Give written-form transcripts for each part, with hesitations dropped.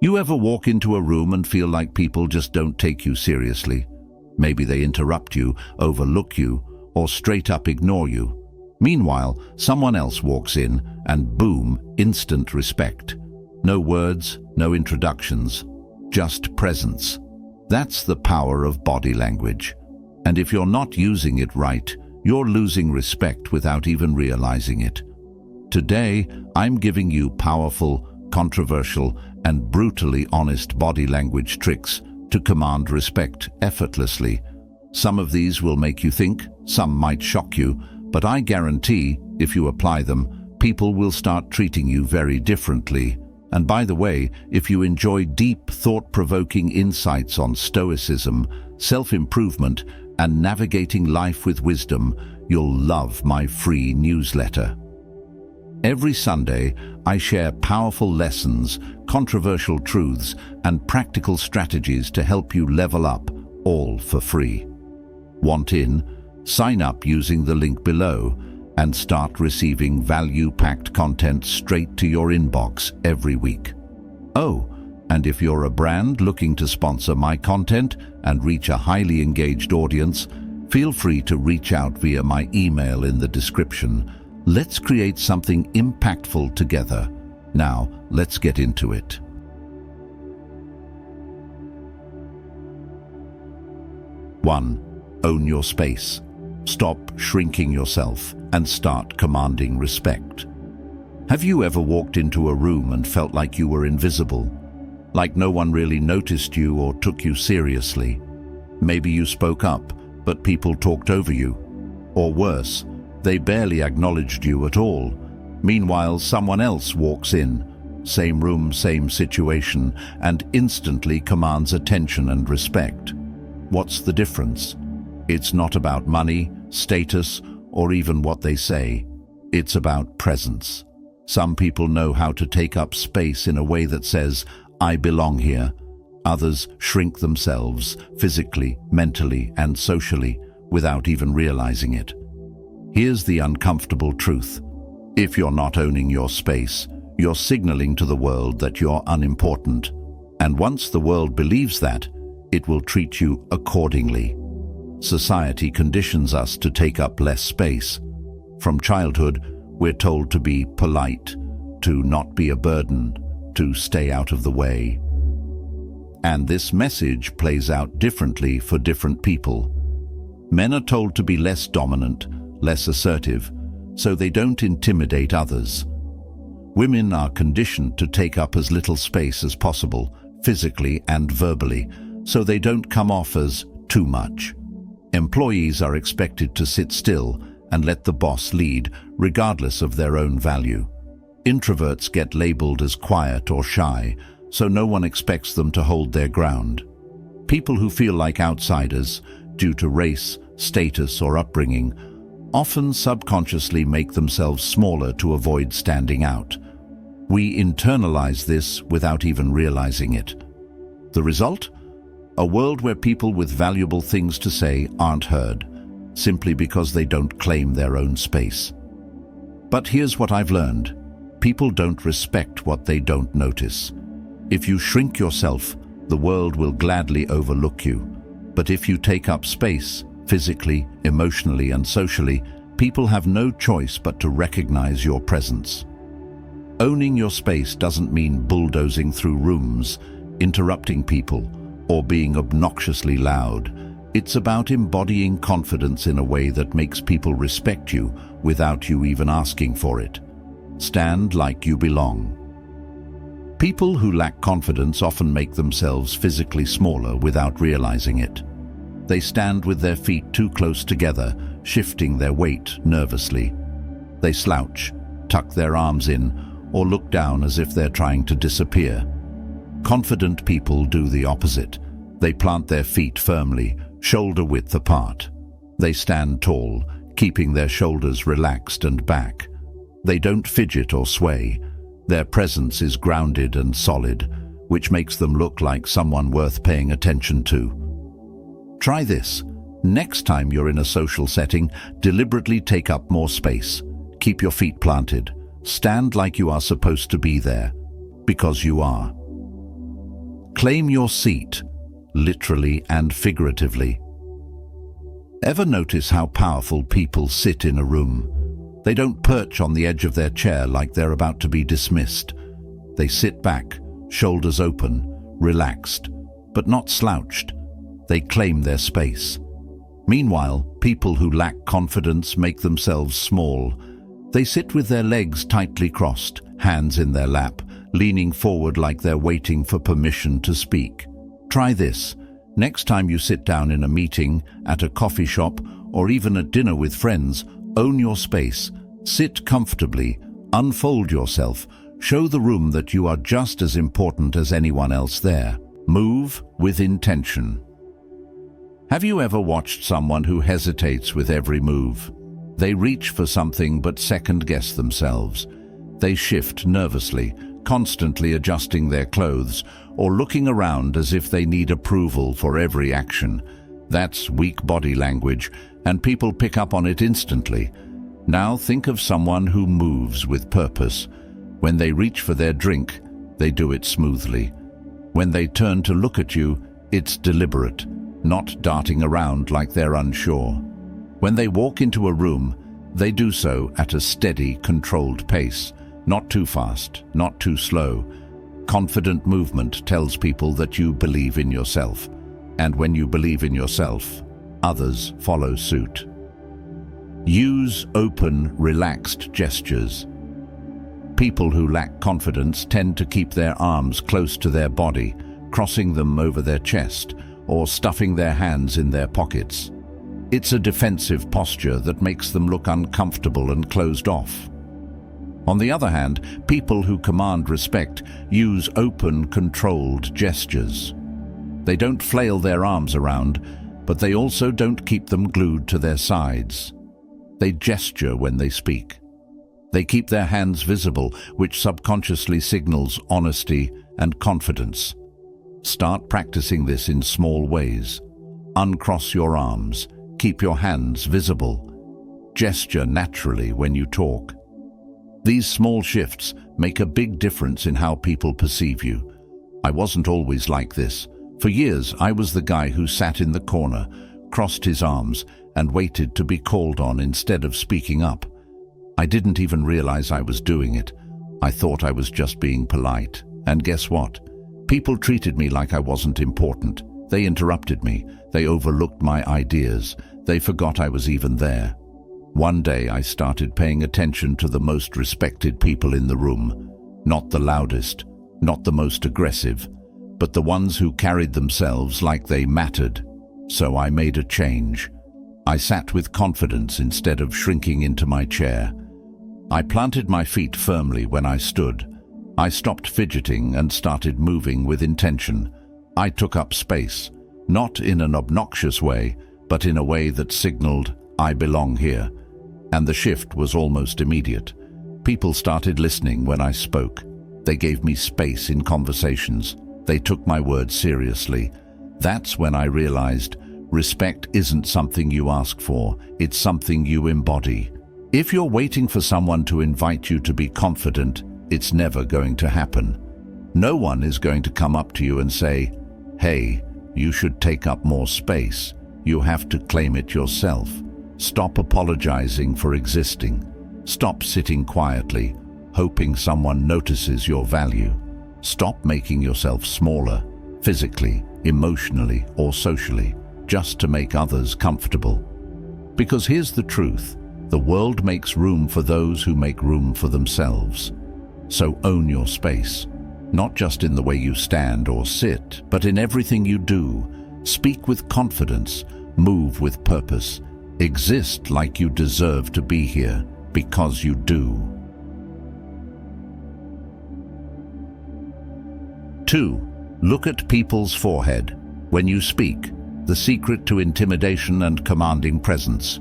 You ever walk into a room and feel like people just don't take you seriously? Maybe they interrupt you, overlook you, or straight up ignore you. Meanwhile, someone else walks in and boom, instant respect. No words, no introductions, just presence. That's the power of body language. And if you're not using it right, you're losing respect without even realizing it. Today, I'm giving you powerful, controversial, and brutally honest body language tricks to command respect effortlessly. Some of these will make you think, some might shock you, but I guarantee, if you apply them, people will start treating you very differently. And by the way, if you enjoy deep, thought-provoking insights on stoicism, self-improvement, and navigating life with wisdom, you'll love my free newsletter. Every Sunday, I share powerful lessons, controversial truths, and practical strategies to help you level up, all for free. Want in? Sign up using the link below and start receiving value-packed content straight to your inbox every week. Oh, and if you're a brand looking to sponsor my content and reach a highly engaged audience, feel free to reach out via my email in the description. Let's create something impactful together. Now, let's get into it. 1. Own your space. Stop shrinking yourself and start commanding respect. Have you ever walked into a room and felt like you were invisible? Like no one really noticed you or took you seriously? Maybe you spoke up, but people talked over you. Or worse, they barely acknowledged you at all. Meanwhile, someone else walks in, same room, same situation, and instantly commands attention and respect. What's the difference? It's not about money, status, or even what they say. It's about presence. Some people know how to take up space in a way that says, "I belong here." Others shrink themselves physically, mentally, and socially without even realizing it. Here's the uncomfortable truth. If you're not owning your space, you're signaling to the world that you're unimportant. And once the world believes that, it will treat you accordingly. Society conditions us to take up less space. From childhood, we're told to be polite, to not be a burden, to stay out of the way. And this message plays out differently for different people. Men are told to be less dominant, less assertive, so they don't intimidate others. Women are conditioned to take up as little space as possible, physically and verbally, so they don't come off as too much. Employees are expected to sit still and let the boss lead, regardless of their own value. Introverts get labeled as quiet or shy, so no one expects them to hold their ground. People who feel like outsiders, due to race, status, or upbringing, often subconsciously make themselves smaller to avoid standing out. We internalize this without even realizing it. The result? A world where people with valuable things to say aren't heard, simply because they don't claim their own space. But here's what I've learned. People don't respect what they don't notice. If you shrink yourself, the world will gladly overlook you. But if you take up space, physically, emotionally, and socially, people have no choice but to recognize your presence. Owning your space doesn't mean bulldozing through rooms, interrupting people, or being obnoxiously loud. It's about embodying confidence in a way that makes people respect you without you even asking for it. Stand like you belong. People who lack confidence often make themselves physically smaller without realizing it. They stand with their feet too close together, shifting their weight nervously. They slouch, tuck their arms in, or look down as if they're trying to disappear. Confident people do the opposite. They plant their feet firmly, shoulder-width apart. They stand tall, keeping their shoulders relaxed and back. They don't fidget or sway. Their presence is grounded and solid, which makes them look like someone worth paying attention to. Try this. Next time you're in a social setting, deliberately take up more space. Keep your feet planted. Stand like you are supposed to be there, because you are. Claim your seat, literally and figuratively. Ever notice how powerful people sit in a room? They don't perch on the edge of their chair like they're about to be dismissed. They sit back, shoulders open, relaxed, but not slouched. They claim their space. Meanwhile, people who lack confidence make themselves small. They sit with their legs tightly crossed, hands in their lap, leaning forward like they're waiting for permission to speak. Try this. Next time you sit down in a meeting, at a coffee shop, or even at dinner with friends, own your space. Sit comfortably, unfold yourself, show the room that you are just as important as anyone else there. Move with intention. Have you ever watched someone who hesitates with every move? They reach for something but second-guess themselves. They shift nervously, constantly adjusting their clothes, or looking around as if they need approval for every action. That's weak body language, and people pick up on it instantly. Now think of someone who moves with purpose. When they reach for their drink, they do it smoothly. When they turn to look at you, it's deliberate, not darting around like they're unsure. When they walk into a room, they do so at a steady, controlled pace, not too fast, not too slow. Confident movement tells people that you believe in yourself, and when you believe in yourself, others follow suit. Use open, relaxed gestures. People who lack confidence tend to keep their arms close to their body, crossing them over their chest, or stuffing their hands in their pockets. It's a defensive posture that makes them look uncomfortable and closed off. On the other hand, people who command respect use open, controlled gestures. They don't flail their arms around, but they also don't keep them glued to their sides. They gesture when they speak. They keep their hands visible, which subconsciously signals honesty and confidence. Start practicing this in small ways. Uncross your arms. Keep your hands visible. Gesture naturally when you talk. These small shifts make a big difference in how people perceive you. I wasn't always like this. For years, I was the guy who sat in the corner, crossed his arms, and waited to be called on instead of speaking up. I didn't even realize I was doing it. I thought I was just being polite. And guess what? People treated me like I wasn't important. They interrupted me. They overlooked my ideas. They forgot I was even there. One day I started paying attention to the most respected people in the room. Not the loudest, not the most aggressive, but the ones who carried themselves like they mattered. So I made a change. I sat with confidence instead of shrinking into my chair. I planted my feet firmly when I stood. I stopped fidgeting and started moving with intention. I took up space, not in an obnoxious way, but in a way that signaled, I belong here. And the shift was almost immediate. People started listening when I spoke. They gave me space in conversations. They took my words seriously. That's when I realized respect isn't something you ask for, it's something you embody. If you're waiting for someone to invite you to be confident, it's never going to happen. No one is going to come up to you and say, "Hey, you should take up more space." You have to claim it yourself. Stop apologizing for existing. Stop sitting quietly, hoping someone notices your value. Stop making yourself smaller, physically, emotionally, or socially, just to make others comfortable. Because here's the truth, the world makes room for those who make room for themselves. So own your space, not just in the way you stand or sit, but in everything you do. Speak with confidence, move with purpose, exist like you deserve to be here, because you do. 2. Look at people's forehead. When you speak, the secret to intimidation and commanding presence.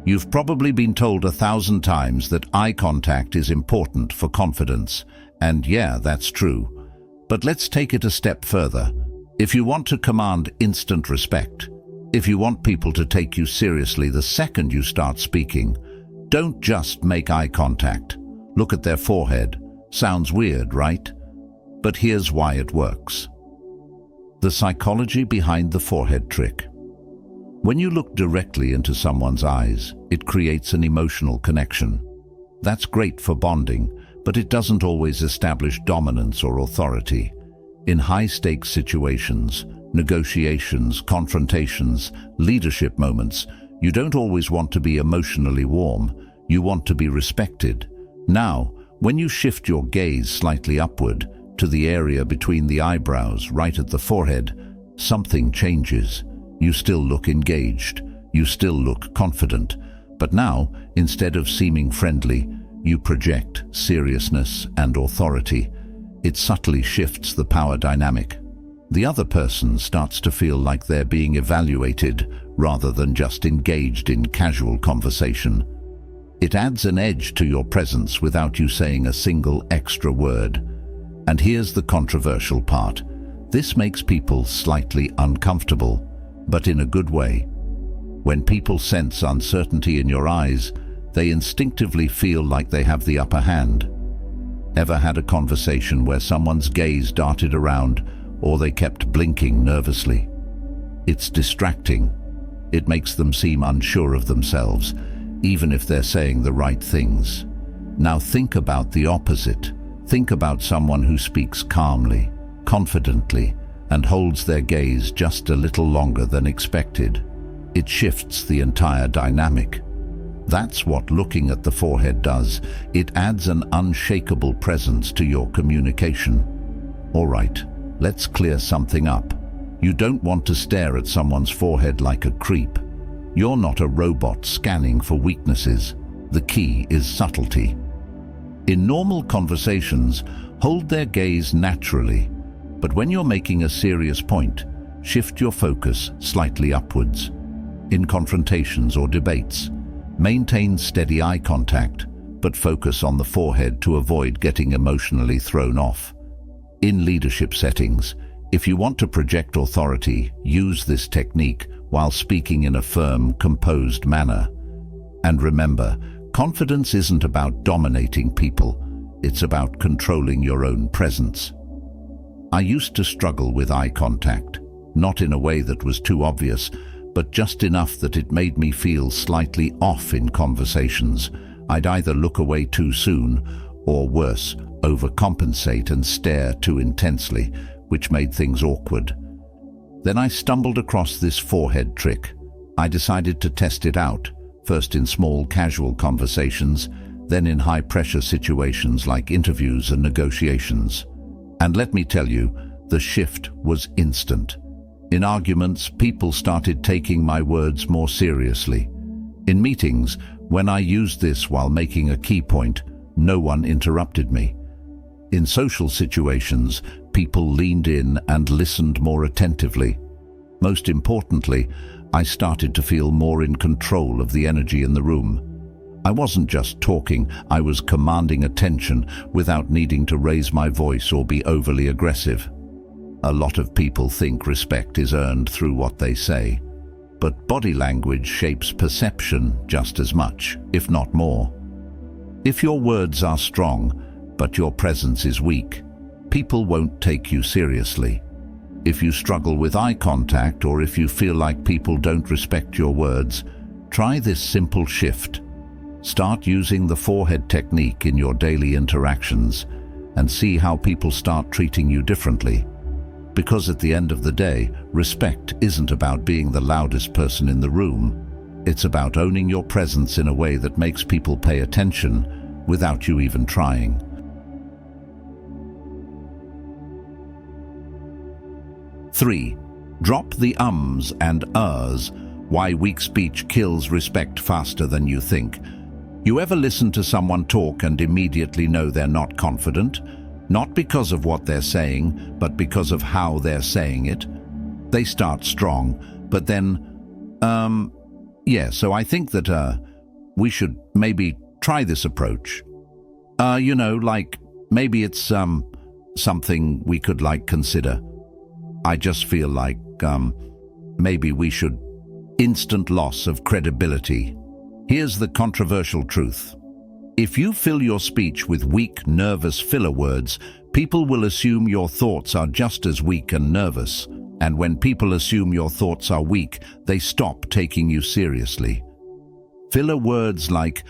You've probably been told 1,000 times that eye contact is important for confidence, and yeah, that's true. But let's take it a step further. If you want to command instant respect, if you want people to take you seriously the second you start speaking, don't just make eye contact. Look at their forehead. Sounds weird, right? But here's why it works. The psychology behind the forehead trick. When you look directly into someone's eyes, it creates an emotional connection. That's great for bonding, but it doesn't always establish dominance or authority. In high-stakes situations, negotiations, confrontations, leadership moments, you don't always want to be emotionally warm. You want to be respected. Now, when you shift your gaze slightly upward to the area between the eyebrows, right at the forehead, something changes. You still look engaged. You still look confident. But now, instead of seeming friendly, you project seriousness and authority. It subtly shifts the power dynamic. The other person starts to feel like they're being evaluated rather than just engaged in casual conversation. It adds an edge to your presence without you saying a single extra word. And here's the controversial part. This makes people slightly uncomfortable, but in a good way. When people sense uncertainty in your eyes, they instinctively feel like they have the upper hand. Ever had a conversation where someone's gaze darted around or they kept blinking nervously? It's distracting. It makes them seem unsure of themselves, even if they're saying the right things. Now think about the opposite. Think about someone who speaks calmly, confidently, and holds their gaze just a little longer than expected. It shifts the entire dynamic. That's what looking at the forehead does. It adds an unshakable presence to your communication. All right, let's clear something up. You don't want to stare at someone's forehead like a creep. You're not a robot scanning for weaknesses. The key is subtlety. In normal conversations, hold their gaze naturally, but when you're making a serious point, shift your focus slightly upwards. In confrontations or debates, maintain steady eye contact, but focus on the forehead to avoid getting emotionally thrown off. In leadership settings, if you want to project authority, use this technique while speaking in a firm, composed manner. And remember, confidence isn't about dominating people, it's about controlling your own presence. I used to struggle with eye contact, not in a way that was too obvious, but just enough that it made me feel slightly off in conversations. I'd either look away too soon, or worse, overcompensate and stare too intensely, which made things awkward. Then I stumbled across this forehead trick. I decided to test it out, first in small casual conversations, then in high-pressure situations like interviews and negotiations. And let me tell you, the shift was instant. In arguments, people started taking my words more seriously. In meetings, when I used this while making a key point, no one interrupted me. In social situations, people leaned in and listened more attentively. Most importantly, I started to feel more in control of the energy in the room. I wasn't just talking, I was commanding attention without needing to raise my voice or be overly aggressive. A lot of people think respect is earned through what they say, but body language shapes perception just as much, if not more. If your words are strong, but your presence is weak, people won't take you seriously. If you struggle with eye contact or if you feel like people don't respect your words, try this simple shift. Start using the forehead technique in your daily interactions and see how people start treating you differently. Because at the end of the day, respect isn't about being the loudest person in the room. It's about owning your presence in a way that makes people pay attention without you even trying. 3. Drop the ums and uhs. Why weak speech kills respect faster than you think. You ever listen to someone talk and immediately know they're not confident? Not because of what they're saying, but because of how they're saying it. They start strong, but then, so I think that we should maybe try this approach. Maybe it's something we could consider. I just feel like maybe we should. Instant loss of credibility. Here's the controversial truth. If you fill your speech with weak, nervous filler words, people will assume your thoughts are just as weak and nervous. And when people assume your thoughts are weak, they stop taking you seriously. Filler words like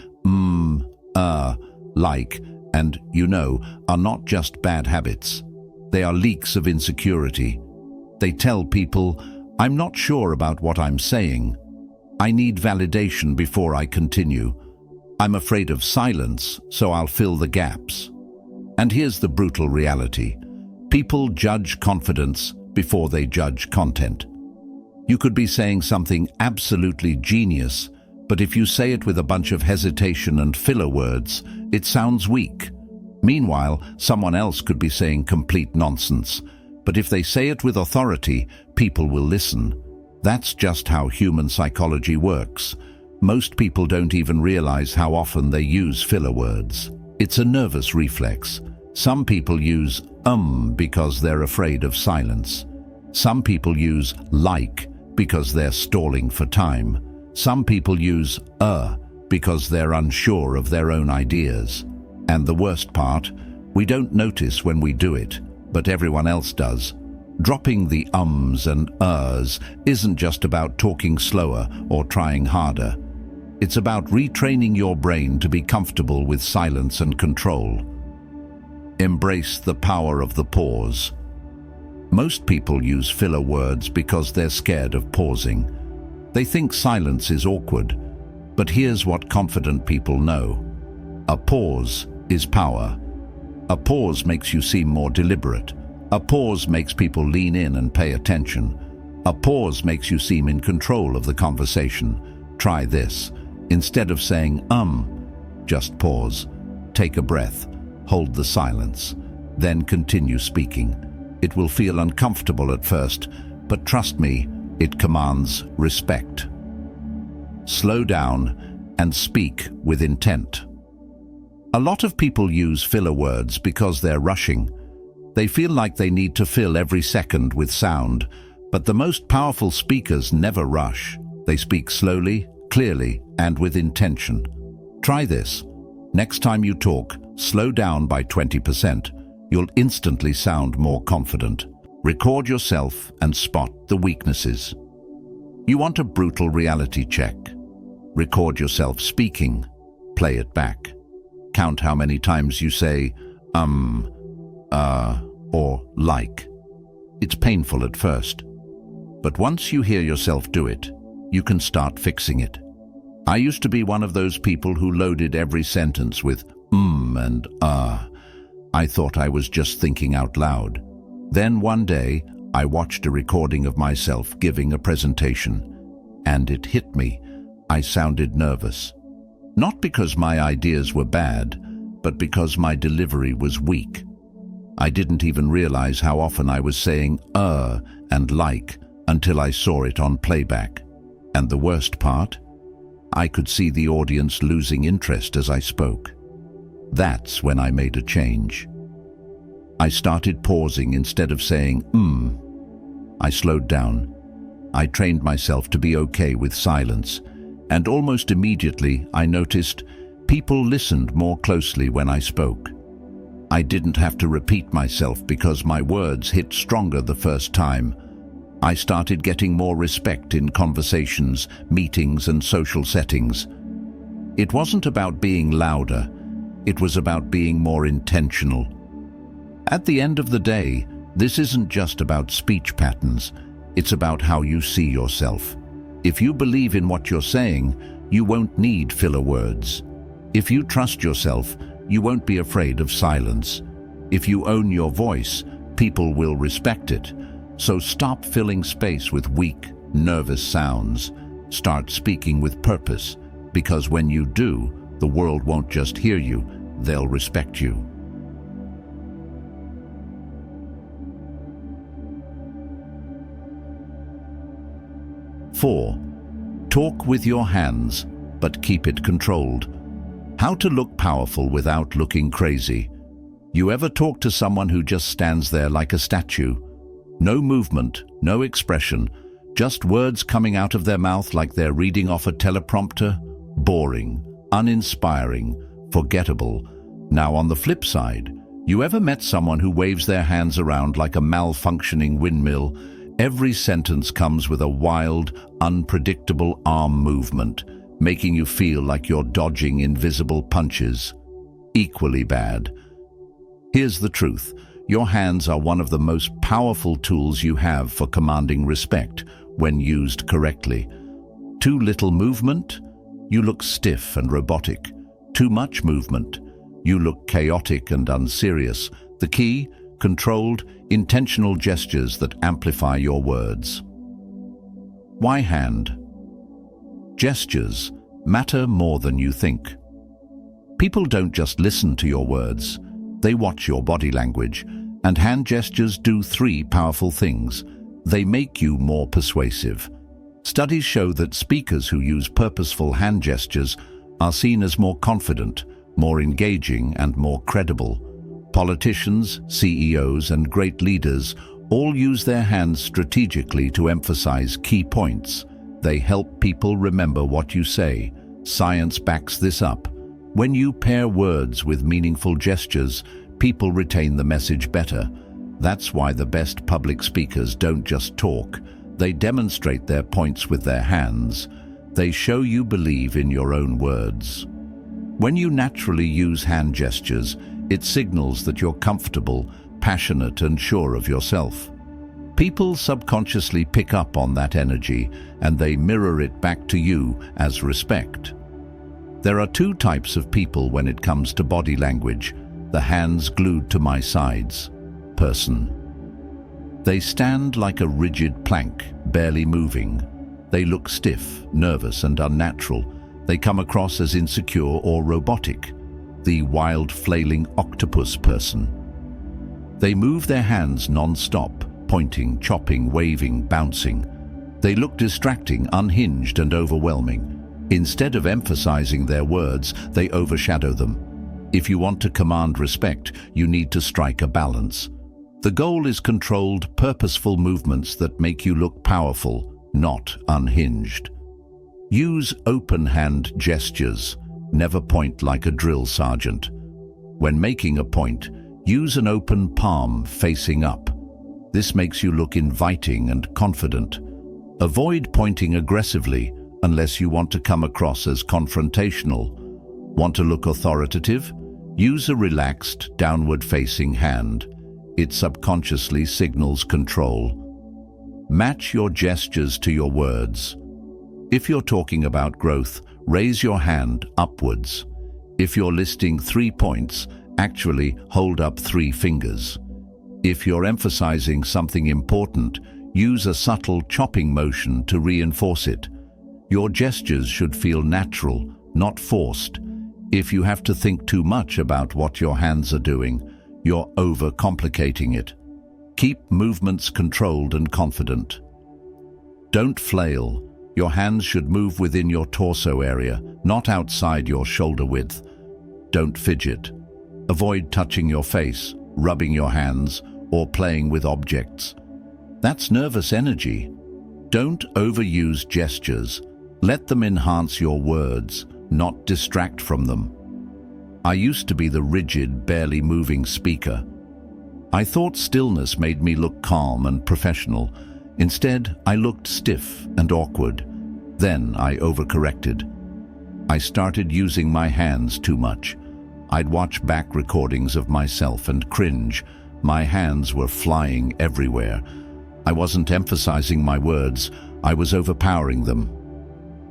like, and you know, are not just bad habits. They are leaks of insecurity. They tell people, I'm not sure about what I'm saying. I need validation before I continue. I'm afraid of silence, so I'll fill the gaps. And here's the brutal reality. People judge confidence before they judge content. You could be saying something absolutely genius, but if you say it with a bunch of hesitation and filler words, it sounds weak. Meanwhile, someone else could be saying complete nonsense, but if they say it with authority, people will listen. That's just how human psychology works. Most people don't even realize how often they use filler words. It's a nervous reflex. Some people use because they're afraid of silence. Some people use like because they're stalling for time. Some people use because they're unsure of their own ideas. And the worst part, we don't notice when we do it, but everyone else does. Dropping the ums and isn't just about talking slower or trying harder. It's about retraining your brain to be comfortable with silence and control. Embrace the power of the pause. Most people use filler words because they're scared of pausing. They think silence is awkward, but here's what confident people know. A pause is power. A pause makes you seem more deliberate. A pause makes people lean in and pay attention. A pause makes you seem in control of the conversation. Try this. Instead of saying, just pause. Take a breath. Hold the silence. Then continue speaking. It will feel uncomfortable at first, but trust me, it commands respect. Slow down and speak with intent. A lot of people use filler words because they're rushing. They feel like they need to fill every second with sound, but the most powerful speakers never rush. They speak slowly, clearly, and with intention. Try this. Next time you talk, slow down by 20%. You'll instantly sound more confident. Record yourself and spot the weaknesses. You want a brutal reality check? Record yourself speaking. Play it back. Count how many times you say, or like. It's painful at first, but once you hear yourself do it, you can start fixing it. I used to be one of those people who loaded every sentence with and I thought I was just thinking out loud. Then one day, I watched a recording of myself giving a presentation, and it hit me. I sounded nervous. Not because my ideas were bad, but because my delivery was weak. I didn't even realize how often I was saying and like until I saw it on playback. And the worst part? I could see the audience losing interest as I spoke. That's when I made a change. I started pausing instead of saying I slowed down. I trained myself to be okay with silence, and almost immediately I noticed people listened more closely when I spoke. I didn't have to repeat myself because my words hit stronger the first time. I started getting more respect in conversations, meetings, and social settings. It wasn't about being louder, it was about being more intentional. At the end of the day, this isn't just about speech patterns, it's about how you see yourself. If you believe in what you're saying, you won't need filler words. If you trust yourself, you won't be afraid of silence. If you own your voice, people will respect it. So stop filling space with weak, nervous sounds. Start speaking with purpose, because when you do, the world won't just hear you, they'll respect you. Four, talk with your hands, but keep it controlled. How to look powerful without looking crazy. You ever talk to someone who just stands there like a statue? No movement, no expression, just words coming out of their mouth like they're reading off a teleprompter? Boring, uninspiring, forgettable. Now on the flip side, you ever met someone who waves their hands around like a malfunctioning windmill? Every sentence comes with a wild, unpredictable arm movement, making you feel like you're dodging invisible punches. Equally bad. Here's the truth. Your hands are one of the most powerful tools you have for commanding respect when used correctly. Too little movement? You look stiff and robotic. Too much movement? You look chaotic and unserious. The key? Controlled, intentional gestures that amplify your words. Why hand? Gestures matter more than you think. People don't just listen to your words, they watch your body language, and hand gestures do three powerful things. They make you more persuasive. Studies show that speakers who use purposeful hand gestures are seen as more confident, more engaging, and more credible. Politicians, CEOs, and great leaders all use their hands strategically to emphasize key points. They help people remember what you say. Science backs this up. When you pair words with meaningful gestures, people retain the message better. That's why the best public speakers don't just talk. They demonstrate their points with their hands. They show you believe in your own words. When you naturally use hand gestures, it signals that you're comfortable, passionate, and sure of yourself. People subconsciously pick up on that energy, and they mirror it back to you as respect. There are two types of people when it comes to body language: the hands glued to my sides person. They stand like a rigid plank, barely moving. They look stiff, nervous, and unnatural. They come across as insecure or robotic. The wild, flailing octopus person. They move their hands non-stop, pointing, chopping, waving, bouncing. They look distracting, unhinged, and overwhelming. Instead of emphasizing their words, they overshadow them. If you want to command respect, you need to strike a balance. The goal is controlled, purposeful movements that make you look powerful, not unhinged. Use open hand gestures. Never point like a drill sergeant. When making a point, use an open palm facing up. This makes you look inviting and confident. Avoid pointing aggressively unless you want to come across as confrontational. Want to look authoritative? Use a relaxed, downward-facing hand. It subconsciously signals control. Match your gestures to your words. If you're talking about growth, raise your hand upwards. If you're listing 3 points, actually hold up 3 fingers. If you're emphasizing something important, use a subtle chopping motion to reinforce it. Your gestures should feel natural, not forced. If you have to think too much about what your hands are doing, you're overcomplicating it. Keep movements controlled and confident. Don't flail. Your hands should move within your torso area, not outside your shoulder width. Don't fidget. Avoid touching your face, rubbing your hands, or playing with objects. That's nervous energy. Don't overuse gestures. Let them enhance your words, not distract from them. I used to be the rigid, barely moving speaker. I thought stillness made me look calm and professional. Instead, I looked stiff and awkward. Then I overcorrected. I started using my hands too much. I'd watch back recordings of myself and cringe. My hands were flying everywhere. I wasn't emphasizing my words, I was overpowering them.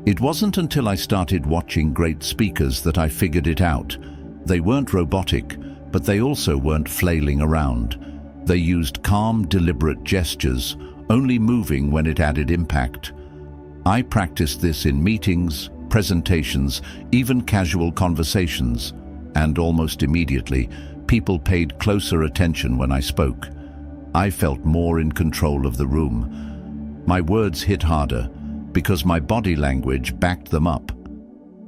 It wasn't until I started watching great speakers that I figured it out. They weren't robotic, but they also weren't flailing around. They used calm, deliberate gestures, only moving when it added impact. I practiced this in meetings, presentations, even casual conversations, and almost immediately, people paid closer attention when I spoke. I felt more in control of the room. My words hit harder because my body language backed them up.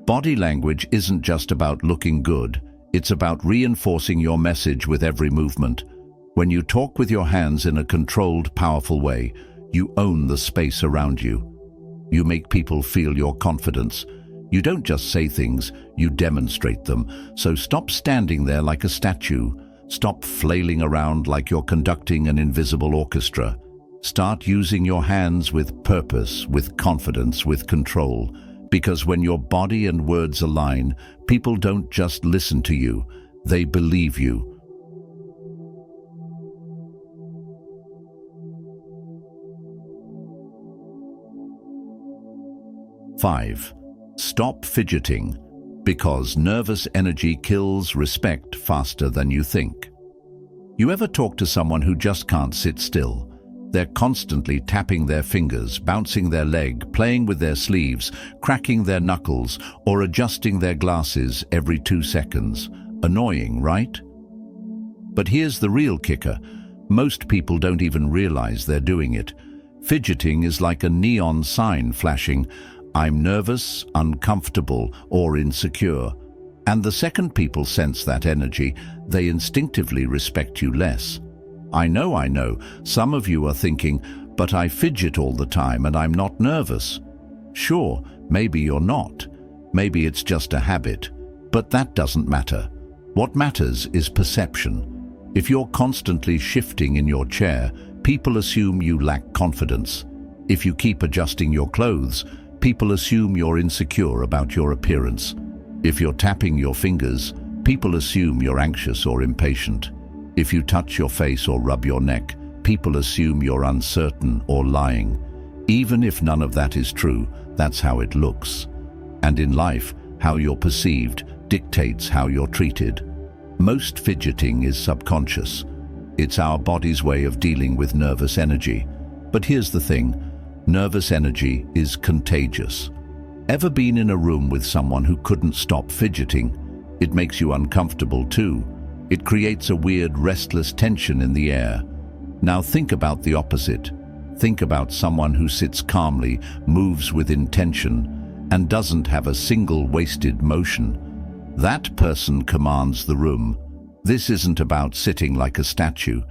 Body language isn't just about looking good, it's about reinforcing your message with every movement. When you talk with your hands in a controlled, powerful way, you own the space around you. You make people feel your confidence. You don't just say things, you demonstrate them. So stop standing there like a statue. Stop flailing around like you're conducting an invisible orchestra. Start using your hands with purpose, with confidence, with control. Because when your body and words align, people don't just listen to you, they believe you. 5. Stop fidgeting, because nervous energy kills respect faster than you think. You ever talk to someone who just can't sit still? They're constantly tapping their fingers, bouncing their leg, playing with their sleeves, cracking their knuckles, or adjusting their glasses every 2 seconds. Annoying, right? But here's the real kicker. Most people don't even realize they're doing it. Fidgeting is like a neon sign flashing, "I'm nervous, uncomfortable, or insecure." And the second people sense that energy, they instinctively respect you less. I know, some of you are thinking, "But I fidget all the time and I'm not nervous." Sure, maybe you're not. Maybe it's just a habit. But that doesn't matter. What matters is perception. If you're constantly shifting in your chair, people assume you lack confidence. If you keep adjusting your clothes, people assume you're insecure about your appearance. If you're tapping your fingers, people assume you're anxious or impatient. If you touch your face or rub your neck, people assume you're uncertain or lying. Even if none of that is true, that's how it looks. And in life, how you're perceived dictates how you're treated. Most fidgeting is subconscious. It's our body's way of dealing with nervous energy. But here's the thing, nervous energy is contagious. Ever been in a room with someone who couldn't stop fidgeting? It makes you uncomfortable too. It creates a weird, restless tension in the air. Now think about the opposite. Think about someone who sits calmly, moves with intention, and doesn't have a single wasted motion. That person commands the room. This isn't about sitting like a statue.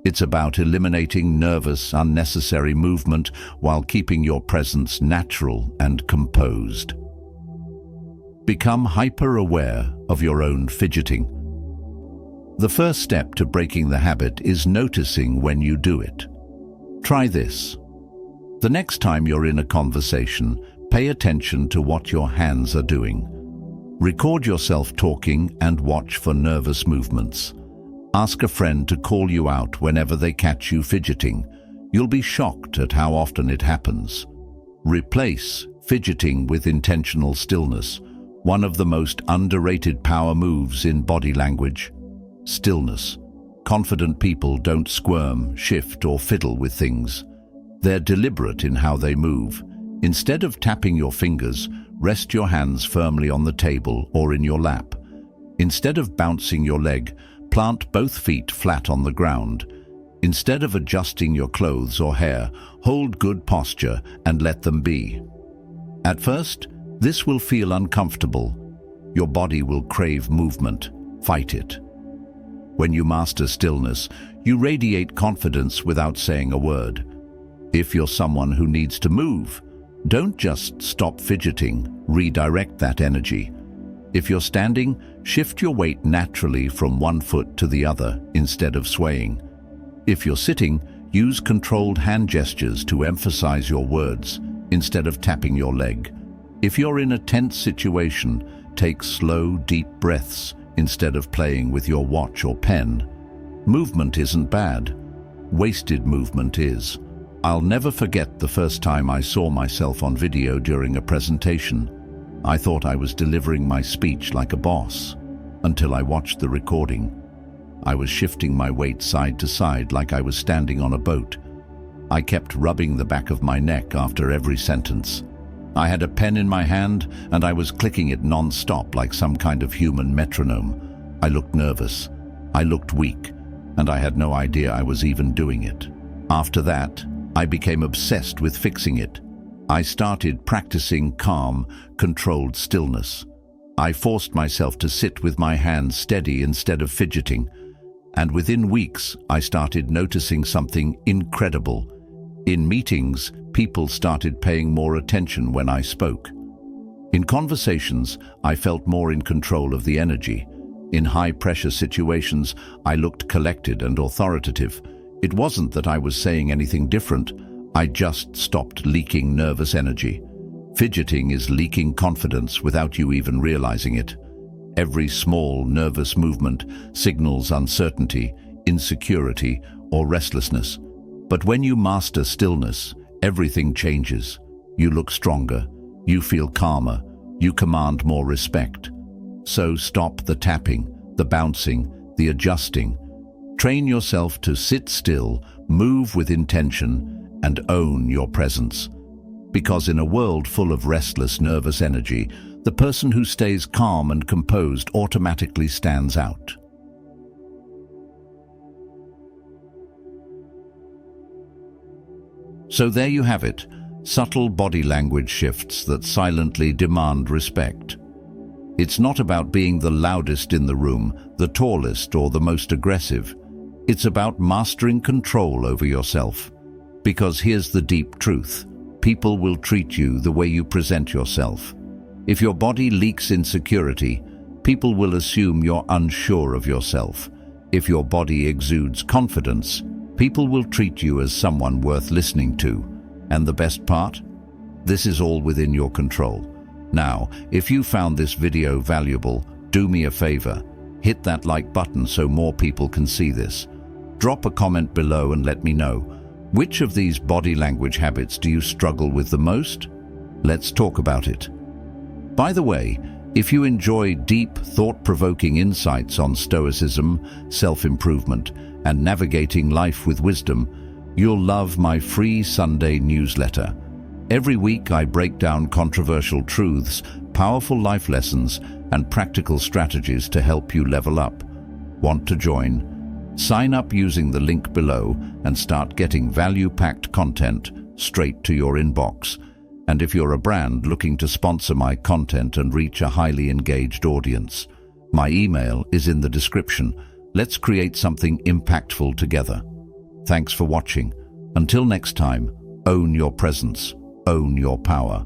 It's about eliminating nervous, unnecessary movement while keeping your presence natural and composed. Become hyper-aware of your own fidgeting. The first step to breaking the habit is noticing when you do it. Try this. The next time you're in a conversation, pay attention to what your hands are doing. Record yourself talking and watch for nervous movements. Ask a friend to call you out whenever they catch you fidgeting. You'll be shocked at how often it happens. Replace fidgeting with intentional stillness, one of the most underrated power moves in body language. Stillness. Confident people don't squirm, shift, or fiddle with things. They're deliberate in how they move. Instead of tapping your fingers, rest your hands firmly on the table or in your lap. Instead of bouncing your leg, plant both feet flat on the ground. Instead of adjusting your clothes or hair, hold good posture and let them be. At first, this will feel uncomfortable. Your body will crave movement. Fight it. When you master stillness, you radiate confidence without saying a word. If you're someone who needs to move, don't just stop fidgeting, redirect that energy. If you're standing, shift your weight naturally from one foot to the other instead of swaying. If you're sitting, use controlled hand gestures to emphasize your words instead of tapping your leg. If you're in a tense situation, take slow, deep breaths instead of playing with your watch or pen. Movement isn't bad. Wasted movement is. I'll never forget the first time I saw myself on video during a presentation. I thought I was delivering my speech like a boss, until I watched the recording. I was shifting my weight side to side like I was standing on a boat. I kept rubbing the back of my neck after every sentence. I had a pen in my hand and I was clicking it non-stop like some kind of human metronome. I looked nervous. I looked weak, and I had no idea I was even doing it. After that, I became obsessed with fixing it. I started practicing calm, controlled stillness. I forced myself to sit with my hands steady instead of fidgeting. And within weeks, I started noticing something incredible. In meetings, people started paying more attention when I spoke. In conversations, I felt more in control of the energy. In high-pressure situations, I looked collected and authoritative. It wasn't that I was saying anything different. I just stopped leaking nervous energy. Fidgeting is leaking confidence without you even realizing it. Every small nervous movement signals uncertainty, insecurity, or restlessness. But when you master stillness, everything changes. You look stronger, you feel calmer, you command more respect. So stop the tapping, the bouncing, the adjusting. Train yourself to sit still, move with intention, and own your presence. Because in a world full of restless, nervous energy, the person who stays calm and composed automatically stands out. So there you have it, subtle body language shifts that silently demand respect. It's not about being the loudest in the room, the tallest, or the most aggressive. It's about mastering control over yourself. Because here's the deep truth. People will treat you the way you present yourself. If your body leaks insecurity, people will assume you're unsure of yourself. If your body exudes confidence, people will treat you as someone worth listening to. And the best part? This is all within your control. Now, if you found this video valuable, do me a favor. Hit that like button so more people can see this. Drop a comment below and let me know. Which of these body language habits do you struggle with the most? Let's talk about it. By the way, if you enjoy deep, thought-provoking insights on Stoicism, self-improvement, and navigating life with wisdom, you'll love my free Sunday newsletter. Every week I break down controversial truths, powerful life lessons, and practical strategies to help you level up. Want to join? Sign up using the link below and start getting value-packed content straight to your inbox. And if you're a brand looking to sponsor my content and reach a highly engaged audience, my email is in the description. Let's create something impactful together. Thanks for watching. Until next time, own your presence, own your power.